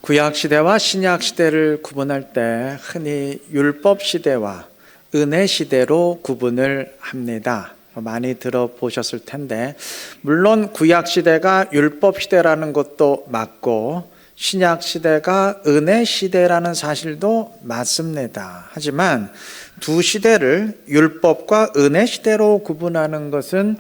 구약 시대와 신약 시대를 구분할 때 흔히 율법 시대와 은혜 시대로 구분을 합니다. 많이 들어보셨을 텐데, 물론 구약 시대가 율법 시대라는 것도 맞고 신약 시대가 은혜 시대라는 사실도 맞습니다. 하지만 두 시대를 율법과 은혜 시대로 구분하는 것은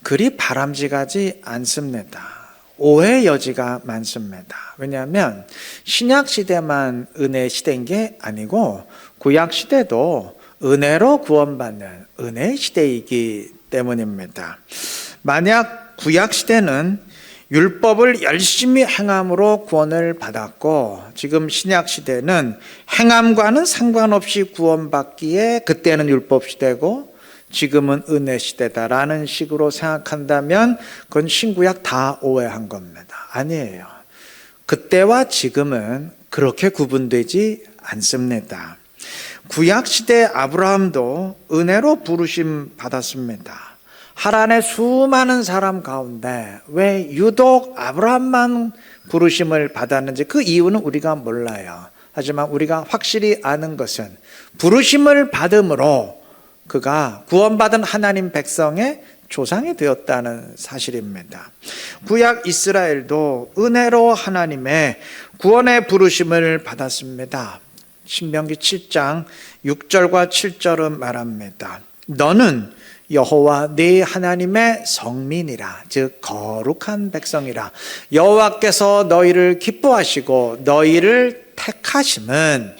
그리 바람직하지 않습니다. 오해 여지가 많습니다. 왜냐하면 신약 시대만 은혜 시대인 게 아니고 구약 시대도 은혜로 구원받는 은혜 시대이기 때문입니다. 만약 구약 시대는 율법을 열심히 행함으로 구원을 받았고, 지금 신약 시대는 행함과는 상관없이 구원받기에 그때는 율법 시대고 지금은 은혜 시대다라는 식으로 생각한다면 그건 신구약 다 오해한 겁니다. 아니에요. 그때와 지금은 그렇게 구분되지 않습니다. 구약 시대 아브라함도 은혜로 부르심 받았습니다. 하란의 수많은 사람 가운데 왜 유독 아브라함만 부르심을 받았는지 그 이유는 우리가 몰라요. 하지만 우리가 확실히 아는 것은 부르심을 받음으로 그가 구원받은 하나님 백성의 조상이 되었다는 사실입니다. 구약 이스라엘도 은혜로 하나님의 구원의 부르심을 받았습니다. 신명기 7장 6절과 7절은 말합니다. 너는 여호와 네 하나님의 성민이라, 즉 거룩한 백성이라. 여호와께서 너희를 기뻐하시고 너희를 택하심은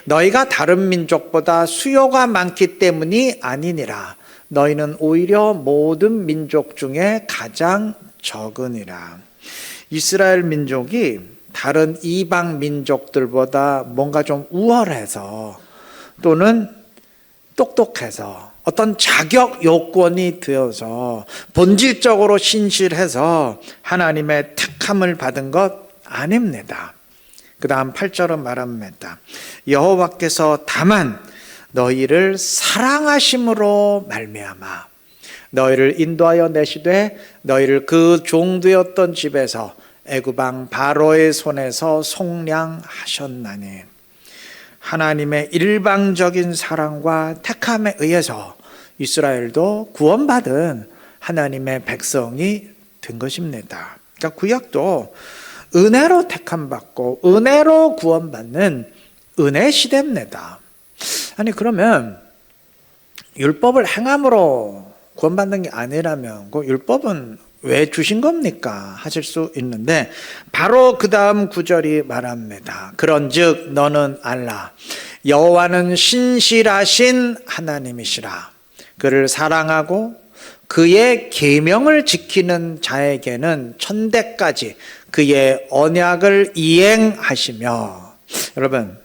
너희가 다른 민족보다 수요가 많기 때문이 아니니라. 너희는 오히려 모든 민족 중에 가장 적으니라. 이스라엘 민족이 다른 이방 민족들보다 뭔가 좀 우월해서 또는 똑똑해서 어떤 자격 요건이 되어서 본질적으로 신실해서 하나님의 택함을 받은 것 아닙니다. 그 다음 8절은 말합니다. 여호와께서 다만 너희를 사랑하심으로 말미암아 너희를 인도하여 내시되 너희를 그 종되었던 집에서 애굽왕 바로의 손에서 속량하셨나니. 하나님의 일방적인 사랑과 택함에 의해서 이스라엘도 구원받은 하나님의 백성이 된 것입니다. 그러니까 구약도 은혜로 택함받고 은혜로 구원받는 은혜 시대입니다. 아니 그러면 율법을 행함으로 구원받는 게 아니라면 그 율법은 왜 주신 겁니까? 하실 수 있는데 바로 그 다음 구절이 말합니다. 그런즉 너는 알라. 여호와는 신실하신 하나님이시라. 그를 사랑하고 그의 계명을 지키는 자에게는 천대까지 그의 언약을 이행하시며. 여러분,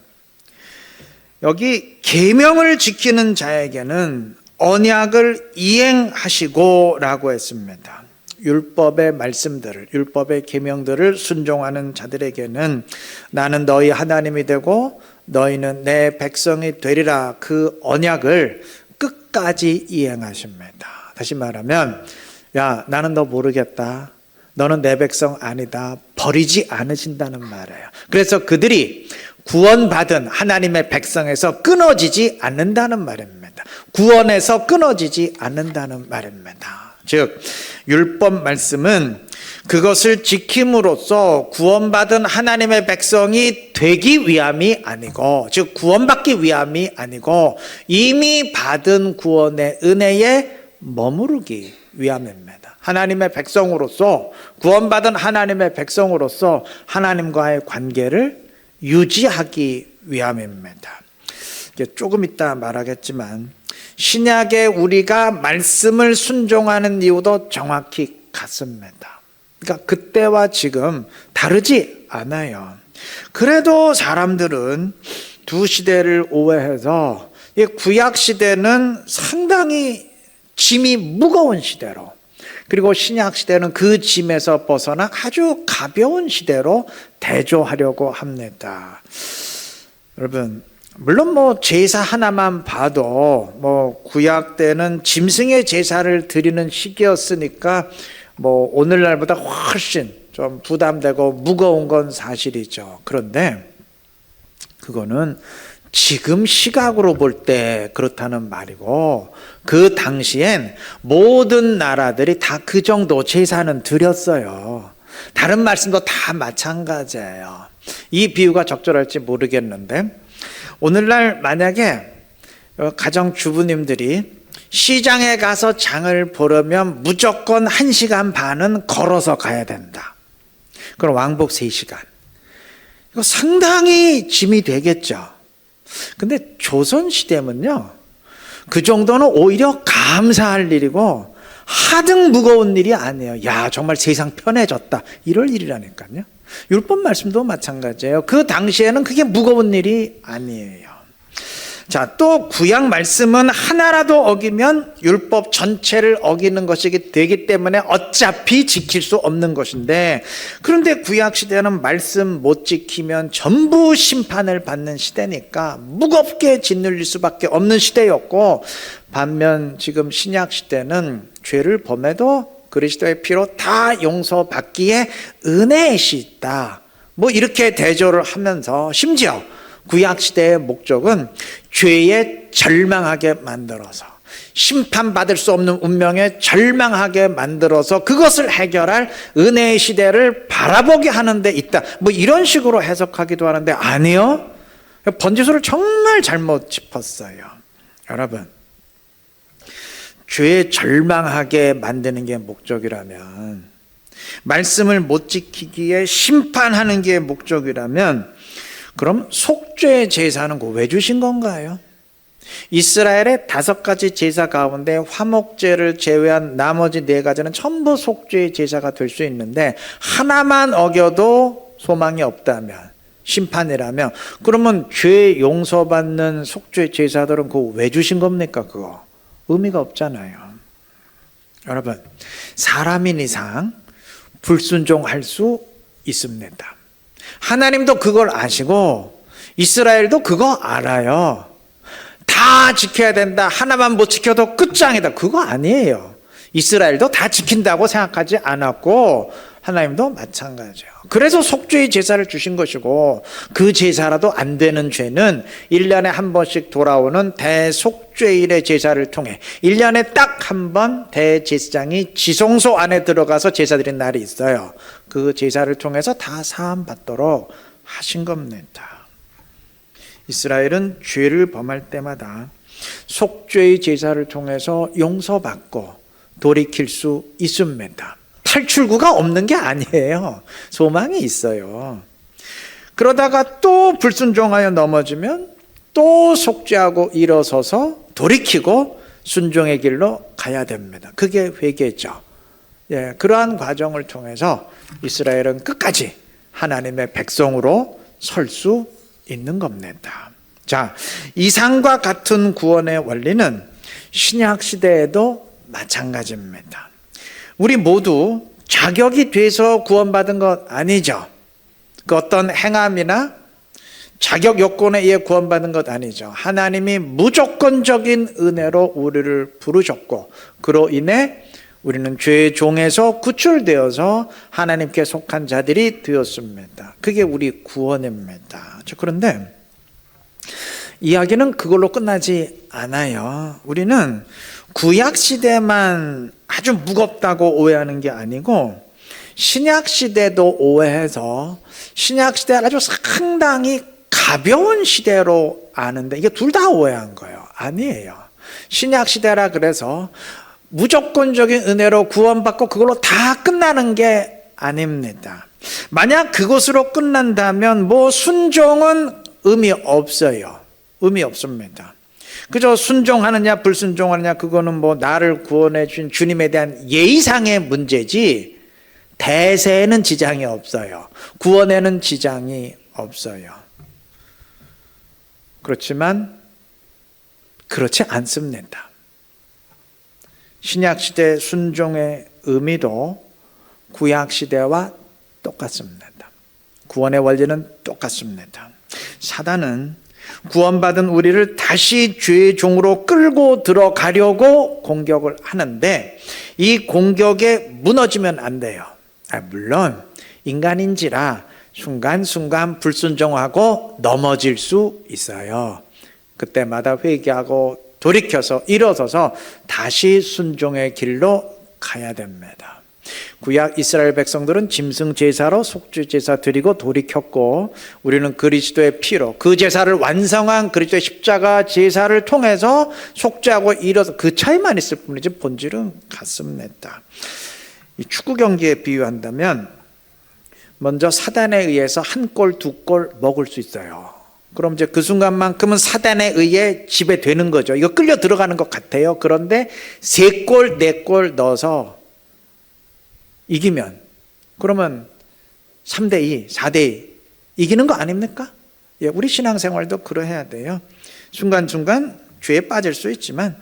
여기 계명을 지키는 자에게는 언약을 이행하시고 라고 했습니다. 율법의 말씀들을, 율법의 계명들을 순종하는 자들에게는 나는 너희 하나님이 되고 너희는 내 백성이 되리라, 그 언약을 끝까지 이행하십니다. 다시 말하면 야, 나는 너 모르겠다, 너는 내 백성 아니다, 버리지 않으신다는 말이에요. 그래서 그들이 구원받은 하나님의 백성에서 끊어지지 않는다는 말입니다. 구원에서 끊어지지 않는다는 말입니다. 즉 율법 말씀은 그것을 지킴으로써 구원받은 하나님의 백성이 되기 위함이 아니고, 즉 구원받기 위함이 아니고 이미 받은 구원의 은혜에 머무르기 위함입니다. 하나님의 백성으로서, 구원받은 하나님의 백성으로서 하나님과의 관계를 유지하기 위함입니다. 조금 이따 말하겠지만 신약에 우리가 말씀을 순종하는 이유도 정확히 같습니다. 그러니까 그때와 지금 다르지 않아요. 그래도 사람들은 두 시대를 오해해서 구약 시대는 상당히 짐이 무거운 시대로, 그리고 신약 시대는 그 짐에서 벗어나 아주 가벼운 시대로 대조하려고 합니다. 여러분, 물론 제사 하나만 봐도 구약 때는 짐승의 제사를 드리는 시기였으니까 오늘날보다 훨씬 좀 부담되고 무거운 건 사실이죠. 그런데 그거는 지금 시각으로 볼 때 그렇다는 말이고, 그 당시엔 모든 나라들이 다 그 정도 제사는 드렸어요. 다른 말씀도 다 마찬가지예요. 이 비유가 적절할지 모르겠는데, 오늘날 만약에 가정 주부님들이 시장에 가서 장을 보려면 무조건 1시간 반은 걸어서 가야 된다. 그럼 왕복 3시간. 이거 상당히 짐이 되겠죠. 근데 조선시대면요, 그 정도는 오히려 감사할 일이고 하등 무거운 일이 아니에요. 야, 정말 세상 편해졌다, 이럴 일이라니까요. 율법 말씀도 마찬가지예요. 그 당시에는 그게 무거운 일이 아니에요. 자, 또 구약 말씀은 하나라도 어기면 율법 전체를 어기는 것이 되기 때문에 어차피 지킬 수 없는 것인데, 그런데 구약 시대는 말씀 못 지키면 전부 심판을 받는 시대니까 무겁게 짓눌릴 수밖에 없는 시대였고, 반면 지금 신약 시대는 죄를 범해도 그리스도의 피로 다 용서받기에 은혜의 시 있다, 뭐 이렇게 대조를 하면서, 심지어 구약시대의 목적은 죄에 절망하게 만들어서, 심판받을 수 없는 운명에 절망하게 만들어서 그것을 해결할 은혜의 시대를 바라보게 하는 데 있다, 뭐 이런 식으로 해석하기도 하는데, 아니요, 번지수를 정말 잘못 짚었어요. 여러분, 죄에 절망하게 만드는 게 목적이라면, 말씀을 못 지키기에 심판하는 게 목적이라면, 그럼 속죄 제사는 왜 주신 건가요? 이스라엘의 5가지 제사 가운데 화목제를 제외한 나머지 4가지는 전부 속죄 제사가 될 수 있는데, 하나만 어겨도 소망이 없다면, 심판이라면, 그러면 죄 용서받는 속죄 제사들은 그거 왜 주신 겁니까? 그거 의미가 없잖아요. 여러분, 사람인 이상 불순종할 수 있습니다. 하나님도 그걸 아시고 이스라엘도 그거 알아요. 다 지켜야 된다, 하나만 못 지켜도 끝장이다, 그거 아니에요. 이스라엘도 다 지킨다고 생각하지 않았고 하나님도 마찬가지예요. 그래서 속죄의 제사를 주신 것이고, 그 제사라도 안 되는 죄는 1년에 한 번씩 돌아오는 대속죄일의 제사를 통해 1년에 딱 한 번 대제사장이 지성소 안에 들어가서 제사 드리는 날이 있어요. 그 제사를 통해서 다 사함 받도록 하신 겁니다. 이스라엘은 죄를 범할 때마다 속죄의 제사를 통해서 용서받고 돌이킬 수 있습니다. 탈출구가 없는 게 아니에요. 소망이 있어요. 그러다가 또 불순종하여 넘어지면 또 속죄하고 일어서서 돌이키고 순종의 길로 가야 됩니다. 그게 회개죠. 예, 그러한 과정을 통해서 이스라엘은 끝까지 하나님의 백성으로 설 수 있는 겁니다. 자, 이상과 같은 구원의 원리는 신약 시대에도 마찬가지입니다. 우리 모두 자격이 돼서 구원받은 것 아니죠. 그 어떤 행함이나 자격 요건에 의해 구원받은 것 아니죠. 하나님이 무조건적인 은혜로 우리를 부르셨고, 그로 인해 우리는 죄의 종에서 구출되어서 하나님께 속한 자들이 되었습니다. 그게 우리 구원입니다. 그런데 이야기는 그걸로 끝나지 않아요. 우리는 구약 시대만 아주 무겁다고 오해하는 게 아니고, 신약 시대도 오해해서 신약 시대를 아주 상당히 가벼운 시대로 아는데, 이게 둘 다 오해한 거예요. 아니에요. 신약 시대라 그래서 무조건적인 은혜로 구원받고 그걸로 다 끝나는 게 아닙니다. 만약 그것으로 끝난다면 뭐 순종은 의미 없어요. 의미 없습니다. 그저 순종하느냐 불순종하느냐, 그거는 뭐 나를 구원해 주신 주님에 대한 예의상의 문제지 대세에는 지장이 없어요. 구원에는 지장이 없어요. 그렇지만 그렇지 않습니다. 신약시대 순종의 의미도 구약시대와 똑같습니다. 구원의 원리는 똑같습니다. 사단은 구원받은 우리를 다시 죄의 종으로 끌고 들어가려고 공격을 하는데, 이 공격에 무너지면 안 돼요. 물론 인간인지라 순간순간 불순종하고 넘어질 수 있어요. 그때마다 회개하고 돌이켜서 일어서서 다시 순종의 길로 가야 됩니다. 구약 이스라엘 백성들은 짐승 제사로 속죄 제사 드리고 돌이켰고, 우리는 그리스도의 피로 그 제사를 완성한 그리스도의 십자가 제사를 통해서 속죄하고 일어서 그 차이만 있을 뿐이지 본질은 같습니다. 이 축구 경기에 비유한다면 먼저 사단에 의해서 한 골, 두 골 먹을 수 있어요. 그럼 이제 그 순간만큼은 사단에 의해 지배되는 거죠. 이거 끌려 들어가는 것 같아요. 그런데 세 골, 네 골 넣어서 이기면, 그러면 3대2, 4대2 이기는 거 아닙니까? 예, 우리 신앙생활도 그러해야 돼요. 순간순간 죄에 빠질 수 있지만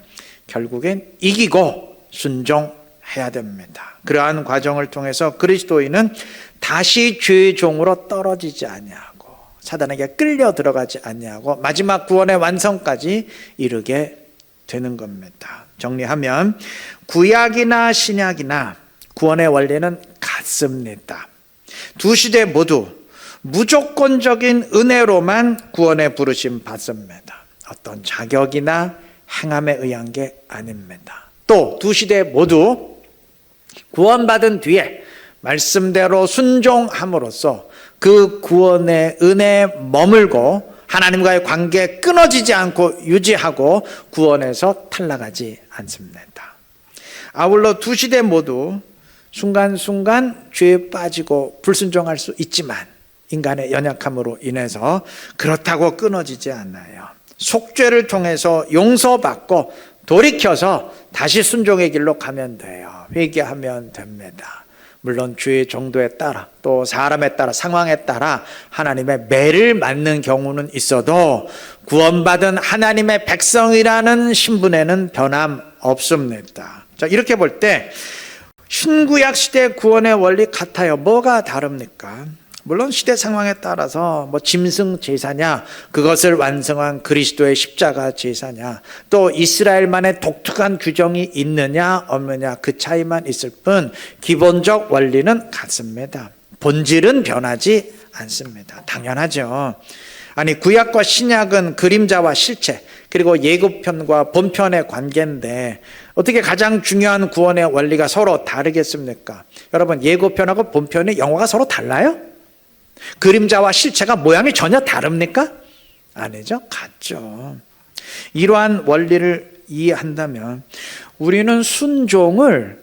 결국엔 이기고 순종해야 됩니다. 그러한 과정을 통해서 그리스도인은 다시 죄의 종으로 떨어지지 아니하고 사단에게 끌려 들어가지 아니하고 마지막 구원의 완성까지 이르게 되는 겁니다. 정리하면 구약이나 신약이나 구원의 원리는 같습니다. 두 시대 모두 무조건적인 은혜로만 구원의 부르심 받습니다. 어떤 자격이나 행함에 의한 게 아닙니다. 또 두 시대 모두 구원받은 뒤에 말씀대로 순종함으로써 그 구원의 은혜에 머물고 하나님과의 관계 끊어지지 않고 유지하고 구원에서 탈락하지 않습니다. 아울러 두 시대 모두 순간순간 죄에 빠지고 불순종할 수 있지만 인간의 연약함으로 인해서 그렇다고 끊어지지 않아요. 속죄를 통해서 용서받고 돌이켜서 다시 순종의 길로 가면 돼요. 회개하면 됩니다. 물론 죄의 정도에 따라 또 사람에 따라 상황에 따라 하나님의 매를 맞는 경우는 있어도 구원받은 하나님의 백성이라는 신분에는 변함 없습니다. 자, 이렇게 볼 때 신구약 시대 구원의 원리 같아요. 뭐가 다릅니까? 물론 시대 상황에 따라서 짐승 제사냐, 그것을 완성한 그리스도의 십자가 제사냐, 또 이스라엘만의 독특한 규정이 있느냐 없느냐 그 차이만 있을 뿐 기본적 원리는 같습니다. 본질은 변하지 않습니다. 당연하죠. 아니, 구약과 신약은 그림자와 실체, 그리고 예고편과 본편의 관계인데 어떻게 가장 중요한 구원의 원리가 서로 다르겠습니까? 여러분, 예고편하고 본편의 영화가 서로 달라요? 그림자와 실체가 모양이 전혀 다릅니까? 아니죠. 같죠. 이러한 원리를 이해한다면 우리는 순종을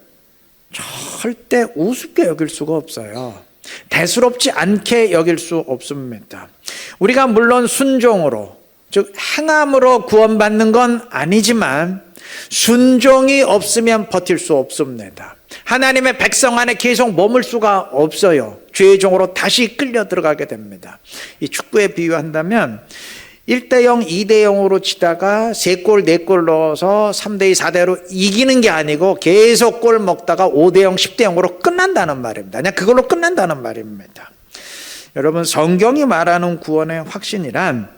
절대 우습게 여길 수가 없어요. 대수롭지 않게 여길 수 없습니다. 우리가 물론 순종으로, 즉 행함으로 구원받는 건 아니지만 순종이 없으면 버틸 수 없습니다. 하나님의 백성 안에 계속 머물 수가 없어요. 죄의 종으로 다시 끌려 들어가게 됩니다. 이 축구에 비유한다면 1대0, 2대0으로 치다가 3골, 4골 넣어서 3대2, 4대0로 이기는 게 아니고 계속 골 먹다가 5대0, 10대0으로 끝난다는 말입니다. 그냥 그걸로 끝난다는 말입니다. 여러분, 성경이 말하는 구원의 확신이란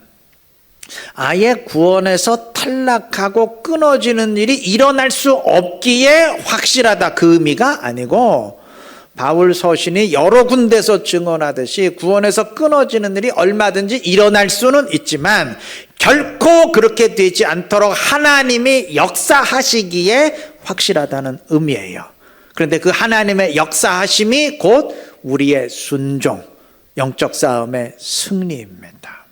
아예 구원에서 탈락하고 끊어지는 일이 일어날 수 없기에 확실하다, 그 의미가 아니고, 바울 서신이 여러 군데서 증언하듯이 구원에서 끊어지는 일이 얼마든지 일어날 수는 있지만 결코 그렇게 되지 않도록 하나님이 역사하시기에 확실하다는 의미예요. 그런데 그 하나님의 역사하심이 곧 우리의 순종, 영적 싸움의 승리입니다.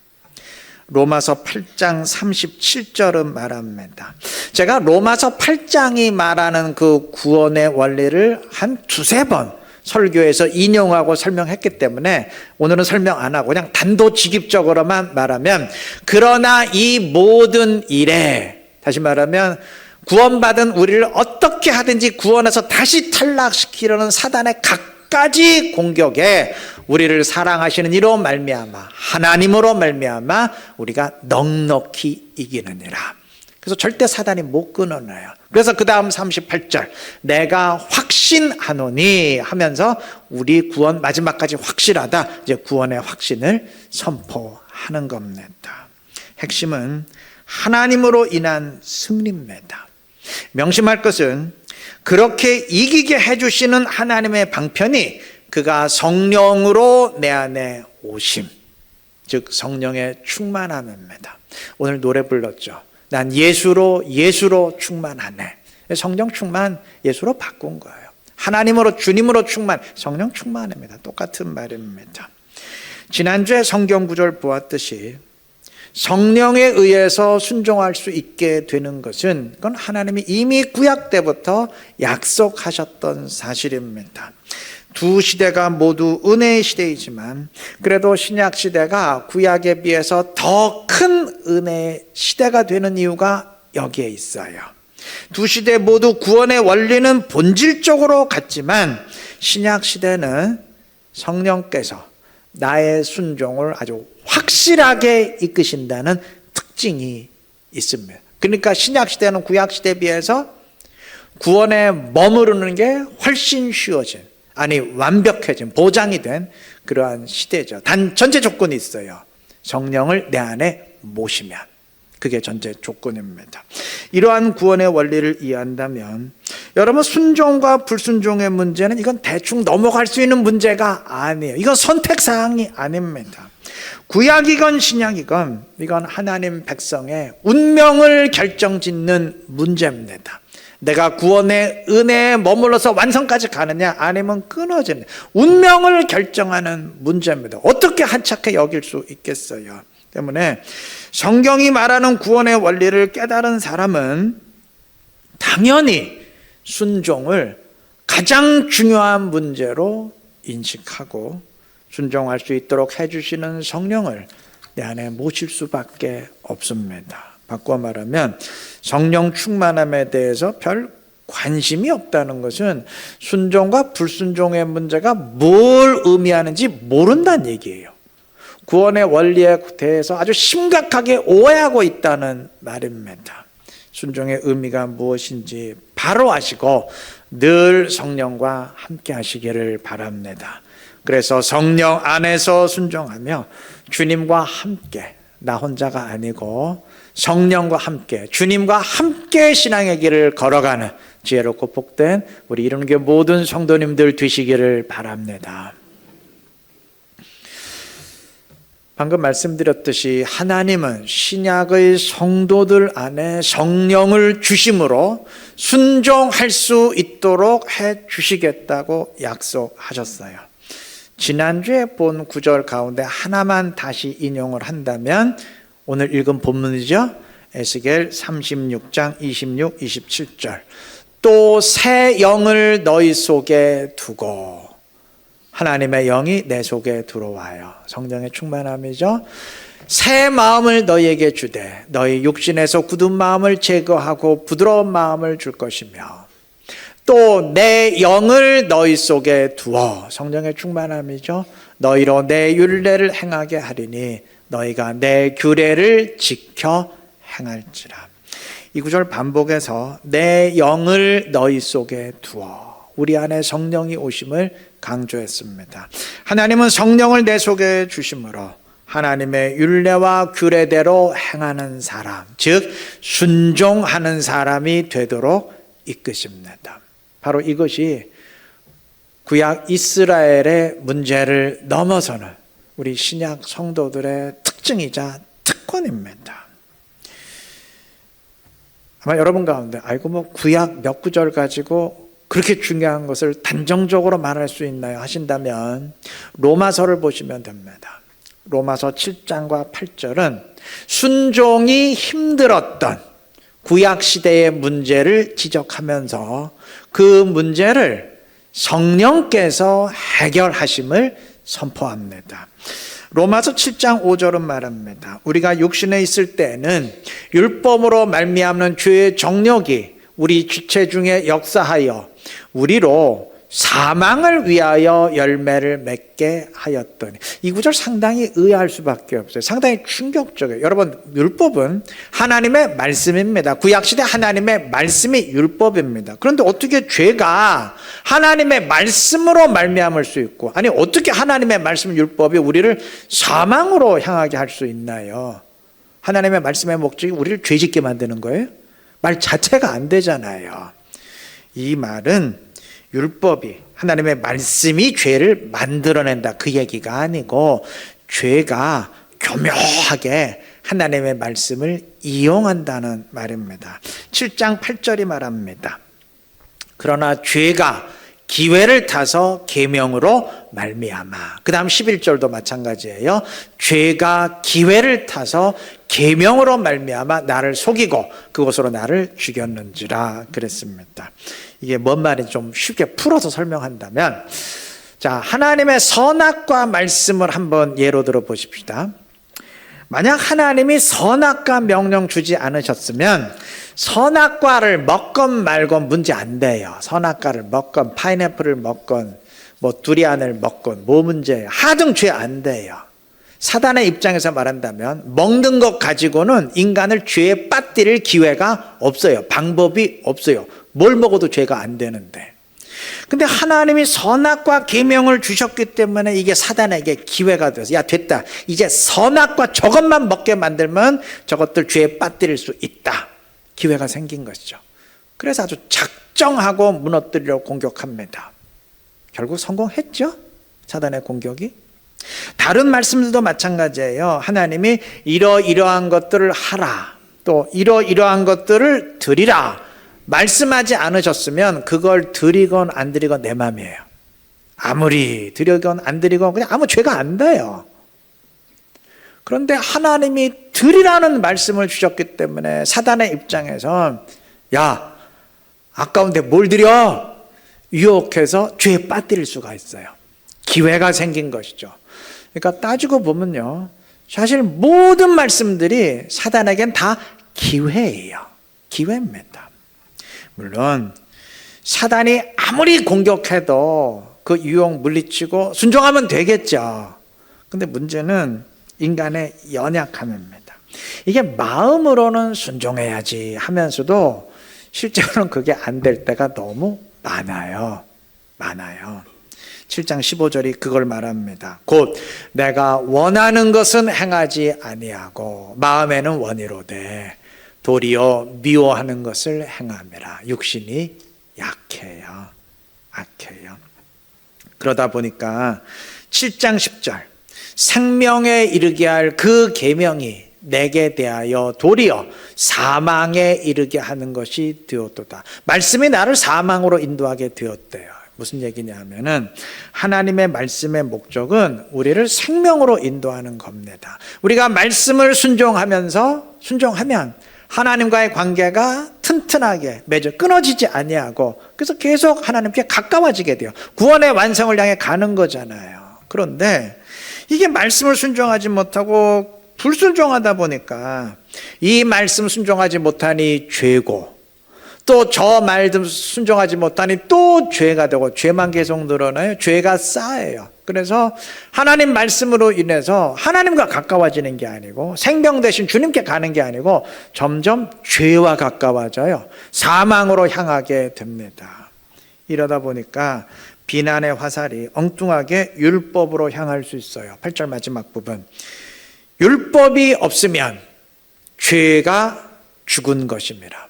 로마서 8장 37절은 말합니다. 제가 로마서 8장이 말하는 그 구원의 원리를 한 두세 번 설교에서 인용하고 설명했기 때문에 오늘은 설명 안 하고 그냥 단도직입적으로만 말하면, 그러나 이 모든 일에, 다시 말하면 구원받은 우리를 어떻게 하든지 구원해서 다시 탈락시키려는 사단의 갖가지 공격에 우리를 사랑하시는 이로 말미암아, 하나님으로 말미암아 우리가 넉넉히 이기느니라. 그래서 절대 사단이 못 끊어내요. 그래서 그 다음 38절, 내가 확신하노니 하면서 우리 구원 마지막까지 확실하다, 이제 구원의 확신을 선포하는 겁니다. 핵심은 하나님으로 인한 승리입니다. 명심할 것은 그렇게 이기게 해주시는 하나님의 방편이 그가 성령으로 내 안에 오심, 즉 성령의 충만함입니다. 오늘 노래 불렀죠. 난 예수로 충만하네. 성령 충만, 예수로 바꾼 거예요. 하나님으로, 주님으로 충만, 성령 충만입니다. 똑같은 말입니다. 지난주에 성경 구절 보았듯이 성령에 의해서 순종할 수 있게 되는 것은 그건 하나님이 이미 구약 때부터 약속하셨던 사실입니다. 두 시대가 모두 은혜의 시대이지만 그래도 신약 시대가 구약에 비해서 더 큰 은혜의 시대가 되는 이유가 여기에 있어요. 두 시대 모두 구원의 원리는 본질적으로 같지만 신약 시대는 성령께서 나의 순종을 아주 확실하게 이끄신다는 특징이 있습니다. 그러니까 신약 시대는 구약 시대에 비해서 구원에 머무르는 게 훨씬 쉬워진, 아니 완벽해진, 보장이 된 그러한 시대죠. 단 전제 조건이 있어요. 성령을 내 안에 모시면, 그게 전제 조건입니다. 이러한 구원의 원리를 이해한다면 여러분, 순종과 불순종의 문제는 이건 대충 넘어갈 수 있는 문제가 아니에요. 이건 선택사항이 아닙니다. 구약이건 신약이건 이건 하나님 백성의 운명을 결정짓는 문제입니다. 내가 구원의 은혜에 머물러서 완성까지 가느냐 아니면 끊어지느냐, 운명을 결정하는 문제입니다. 어떻게 한착해 여길 수 있겠어요? 때문에 성경이 말하는 구원의 원리를 깨달은 사람은 당연히 순종을 가장 중요한 문제로 인식하고 순종할 수 있도록 해주시는 성령을 내 안에 모실 수밖에 없습니다. 바꿔 말하면 성령 충만함에 대해서 별 관심이 없다는 것은 순종과 불순종의 문제가 뭘 의미하는지 모른다는 얘기예요. 구원의 원리에 대해서 아주 심각하게 오해하고 있다는 말입니다. 순종의 의미가 무엇인지 바로 아시고 늘 성령과 함께 하시기를 바랍니다. 그래서 성령 안에서 순종하며 주님과 함께, 나 혼자가 아니고 성령과 함께, 주님과 함께 신앙의 길을 걸어가는 지혜롭고 복된 우리 이른교회 모든 성도님들 되시기를 바랍니다. 방금 말씀드렸듯이 하나님은 신약의 성도들 안에 성령을 주심으로 순종할 수 있도록 해 주시겠다고 약속하셨어요. 지난주에 본 구절 가운데 하나만 다시 인용을 한다면 오늘 읽은 본문이죠. 에스겔 36장 26, 27절. 또 새 영을 너희 속에 두고, 하나님의 영이 내 속에 들어와요. 성령의 충만함이죠. 새 마음을 너희에게 주되 너희 육신에서 굳은 마음을 제거하고 부드러운 마음을 줄 것이며 또 내 영을 너희 속에 두어, 성령의 충만함이죠. 너희로 내 율례를 행하게 하리니 너희가 내 규례를 지켜 행할지라. 이 구절 반복해서 내 영을 너희 속에 두어, 우리 안에 성령이 오심을 강조했습니다. 하나님은 성령을 내 속에 주심으로 하나님의 율례와 규례대로 행하는 사람, 즉 순종하는 사람이 되도록 이끄십니다. 바로 이것이 구약 이스라엘의 문제를 넘어서는 우리 신약 성도들의 특징이자 특권입니다. 아마 여러분 가운데 아이고 뭐 구약 몇 구절 가지고 그렇게 중요한 것을 단정적으로 말할 수 있나요? 하신다면 로마서를 보시면 됩니다. 로마서 7장과 8절은 순종이 힘들었던 구약시대의 문제를 지적하면서 그 문제를 성령께서 해결하심을 선포합니다. 로마서 7장 5절은 말합니다. 우리가 육신에 있을 때는 율법으로 말미암는 죄의 정욕이 우리 주체 중에 역사하여 우리로 사망을 위하여 열매를 맺게 하였더니. 이 구절 상당히 의아할 수밖에 없어요. 상당히 충격적이에요. 여러분, 율법은 하나님의 말씀입니다. 구약시대 하나님의 말씀이 율법입니다. 그런데 어떻게 죄가 하나님의 말씀으로 말미암을 수 있고, 아니 어떻게 하나님의 말씀 율법이 우리를 사망으로 향하게 할 수 있나요? 하나님의 말씀의 목적이 우리를 죄짓게 만드는 거예요? 말 자체가 안 되잖아요. 이 말은 율법이 하나님의 말씀이 죄를 만들어낸다 그 얘기가 아니고 죄가 교묘하게 하나님의 말씀을 이용한다는 말입니다. 7장 8절이 말합니다. 그러나 죄가 기회를 타서 계명으로 말미암아. 그 다음 11절도 마찬가지예요. 죄가 기회를 타서 계명으로 말미암아 나를 속이고 그것으로 나를 죽였는지라 그랬습니다. 이게 뭔 말인지 좀 쉽게 풀어서 설명한다면, 자, 하나님의 선악과 말씀을 한번 예로 들어 보십시다. 만약 하나님이 선악과 명령 주지 않으셨으면 선악과를 먹건 말건 문제 안 돼요. 선악과를 먹건 파인애플을 먹건 뭐 두리안을 먹건 뭐 문제예요. 하등 죄 안 돼요. 사단의 입장에서 말한다면 먹는 것 가지고는 인간을 죄에 빠뜨릴 기회가 없어요. 방법이 없어요. 뭘 먹어도 죄가 안 되는데. 근데 하나님이 선악과 계명을 주셨기 때문에 이게 사단에게 기회가 돼서 야 됐다. 이제 선악과 저것만 먹게 만들면 저것들 죄에 빠뜨릴 수 있다. 기회가 생긴 것이죠. 그래서 아주 작정하고 무너뜨리려고 공격합니다. 결국 성공했죠. 사단의 공격이. 다른 말씀들도 마찬가지예요. 하나님이 이러이러한 것들을 하라. 또 이러이러한 것들을 드리라. 말씀하지 않으셨으면 그걸 드리건 안 드리건 내 맘이에요. 아무리 드리건 안 드리건 그냥 아무 죄가 안 돼요. 그런데 하나님이 드리라는 말씀을 주셨기 때문에 사단의 입장에선 야 아까운데 뭘 드려? 유혹해서 죄에 빠뜨릴 수가 있어요. 기회가 생긴 것이죠. 그러니까 따지고 보면요, 사실 모든 말씀들이 사단에겐 다 기회예요. 기회입니다. 물론 사단이 아무리 공격해도 그 유혹 물리치고 순종하면 되겠죠. 근데 문제는 인간의 연약함입니다. 이게 마음으로는 순종해야지 하면서도 실제로는 그게 안 될 때가 너무 많아요. 7장 15절이 그걸 말합니다. 곧 내가 원하는 것은 행하지 아니하고 마음에는 원이로되 도리어 미워하는 것을 행함이라. 육신이 약해요. 그러다 보니까 7장 10절 생명에 이르게 할 그 계명이 내게 대하여 도리어 사망에 이르게 하는 것이 되었도다. 말씀이 나를 사망으로 인도하게 되었대요. 무슨 얘기냐 하면은 하나님의 말씀의 목적은 우리를 생명으로 인도하는 겁니다. 우리가 말씀을 순종하면 하나님과의 관계가 튼튼하게 맺어 끊어지지 아니하고 그래서 계속 하나님께 가까워지게 돼요. 구원의 완성을 향해 가는 거잖아요. 그런데 이게 말씀을 순종하지 못하고 불순종하다 보니까 이 말씀 순종하지 못하니 죄고 또 저 말씀 순종하지 못하니 또 죄가 되고 죄만 계속 늘어나요. 죄가 쌓여요. 그래서 하나님 말씀으로 인해서 하나님과 가까워지는 게 아니고 생명 대신 주님께 가는 게 아니고 점점 죄와 가까워져요. 사망으로 향하게 됩니다. 이러다 보니까 비난의 화살이 엉뚱하게 율법으로 향할 수 있어요. 8절 마지막 부분. 율법이 없으면 죄가 죽은 것입니다.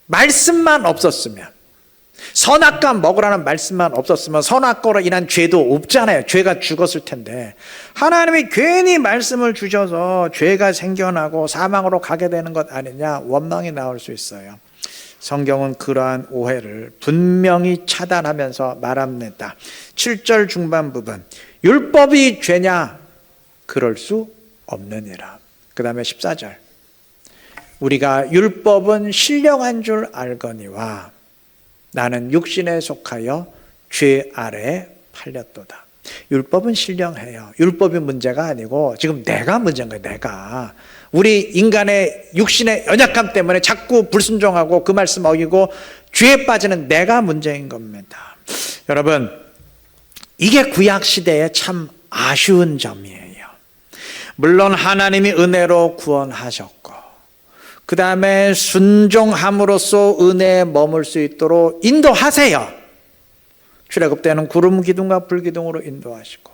말씀만 없었으면, 선악과 먹으라는 말씀만 없었으면 선악과로 인한 죄도 없잖아요. 죄가 죽었을 텐데 하나님이 괜히 말씀을 주셔서 죄가 생겨나고 사망으로 가게 되는 것 아니냐 원망이 나올 수 있어요. 성경은 그러한 오해를 분명히 차단하면서 말합니다. 7절 중반 부분 율법이 죄냐? 그럴 수 없느니라. 그 다음에 14절 우리가 율법은 신령한 줄 알거니와 나는 육신에 속하여 죄 아래에 팔렸도다. 율법은 신령해요. 율법이 문제가 아니고 지금 내가 문제인 거예요. 내가. 우리 인간의 육신의 연약함 때문에 자꾸 불순종하고 그 말씀 어기고 죄에 빠지는 내가 문제인 겁니다. 여러분, 이게 구약시대의 참 아쉬운 점이에요. 물론 하나님이 은혜로 구원하셨고 그 다음에 순종함으로써 은혜에 머물 수 있도록 인도하세요. 출애굽 때는 구름 기둥과 불 기둥으로 인도하시고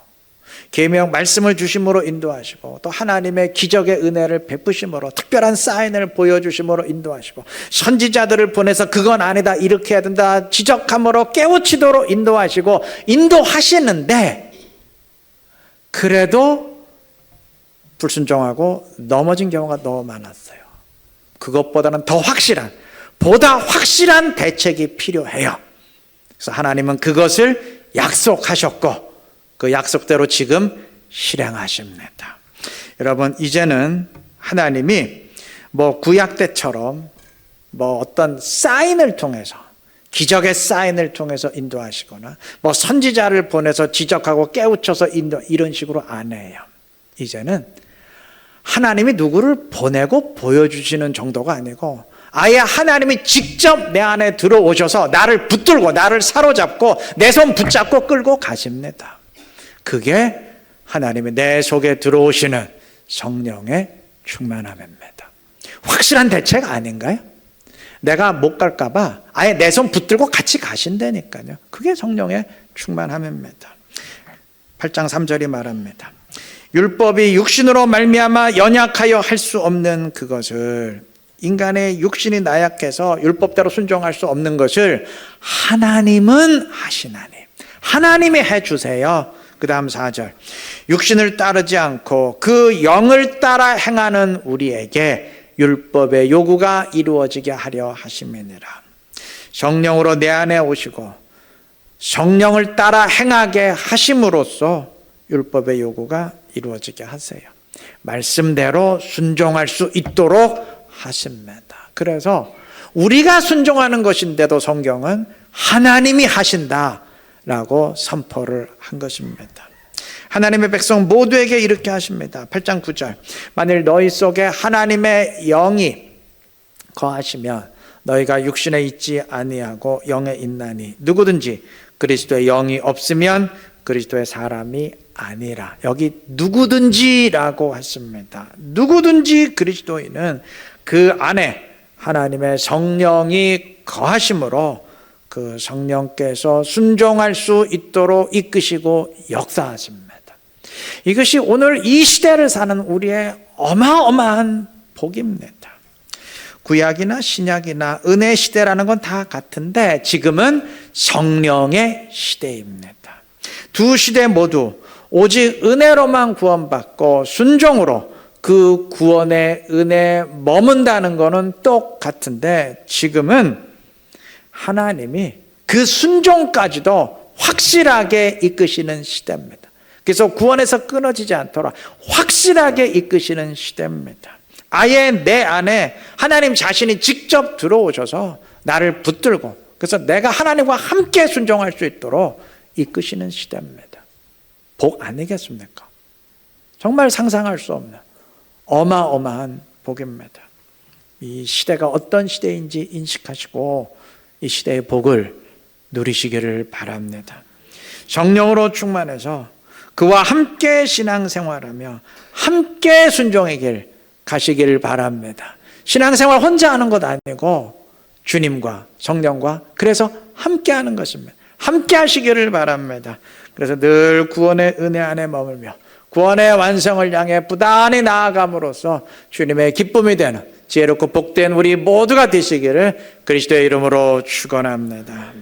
계명 말씀을 주심으로 인도하시고, 또 하나님의 기적의 은혜를 베푸심으로 특별한 사인을 보여주심으로 인도하시고, 선지자들을 보내서 그건 아니다, 이렇게 해야 된다 지적함으로 깨우치도록 인도하시고 인도하시는데, 그래도 불순종하고 넘어진 경우가 너무 많았어요. 그것보다는 더 확실한, 보다 확실한 대책이 필요해요. 그래서 하나님은 그것을 약속하셨고 그 약속대로 지금 실행하십니다. 여러분, 이제는 하나님이 구약 때처럼 어떤 사인을 통해서, 기적의 사인을 통해서 인도하시거나 선지자를 보내서 지적하고 깨우쳐서 이런 식으로 안 해요. 이제는 하나님이 누구를 보내고 보여주시는 정도가 아니고 아예 하나님이 직접 내 안에 들어오셔서 나를 붙들고 나를 사로잡고 내 손 붙잡고 끌고 가십니다. 그게 하나님이 내 속에 들어오시는 성령의 충만함입니다. 확실한 대책 아닌가요? 내가 못 갈까 봐 아예 내 손 붙들고 같이 가신다니까요. 그게 성령의 충만함입니다. 8장 3절이 말합니다. 율법이 육신으로 말미암아 연약하여 할 수 없는 그것을, 인간의 육신이 나약해서 율법대로 순종할 수 없는 것을 하나님은 하시나니, 하나님이 해주세요. 그 다음 4절, 육신을 따르지 않고 그 영을 따라 행하는 우리에게 율법의 요구가 이루어지게 하려 하심이니라. 성령으로 내 안에 오시고 성령을 따라 행하게 하심으로써 율법의 요구가 이루어지게 하세요. 말씀대로 순종할 수 있도록 하십니다. 그래서 우리가 순종하는 것인데도 성경은 하나님이 하신다라고 선포를 한 것입니다. 하나님의 백성 모두에게 이렇게 하십니다. 8장 9절, 만일 너희 속에 하나님의 영이 거하시면 너희가 육신에 있지 아니하고 영에 있나니 누구든지 그리스도의 영이 없으면 그리스도의 사람이 아니라. 여기 누구든지라고 했습니다. 누구든지 그리스도인은 그 안에 하나님의 성령이 거하심으로 그 성령께서 순종할 수 있도록 이끄시고 역사하십니다. 이것이 오늘 이 시대를 사는 우리의 어마어마한 복입니다. 구약이나 신약이나 은혜 시대라는 건 다 같은데 지금은 성령의 시대입니다. 두 시대 모두 오직 은혜로만 구원받고 순종으로 그 구원의 은혜에 머문다는 것은 똑같은데, 지금은 하나님이 그 순종까지도 확실하게 이끄시는 시대입니다. 그래서 구원에서 끊어지지 않도록 확실하게 이끄시는 시대입니다. 아예 내 안에 하나님 자신이 직접 들어오셔서 나를 붙들고, 그래서 내가 하나님과 함께 순종할 수 있도록 이끄시는 시대입니다. 복 아니겠습니까? 정말 상상할 수 없는 어마어마한 복입니다. 이 시대가 어떤 시대인지 인식하시고 이 시대의 복을 누리시기를 바랍니다. 성령으로 충만해서 그와 함께 신앙생활하며 함께 순종의 길 가시기를 바랍니다. 신앙생활 혼자 하는 것 아니고 주님과 성령과 그래서 함께 하는 것입니다. 함께 하시기를 바랍니다. 그래서 늘 구원의 은혜 안에 머물며 구원의 완성을 향해 부단히 나아감으로써 주님의 기쁨이 되는 지혜롭고 복된 우리 모두가 되시기를 그리스도의 이름으로 축원합니다.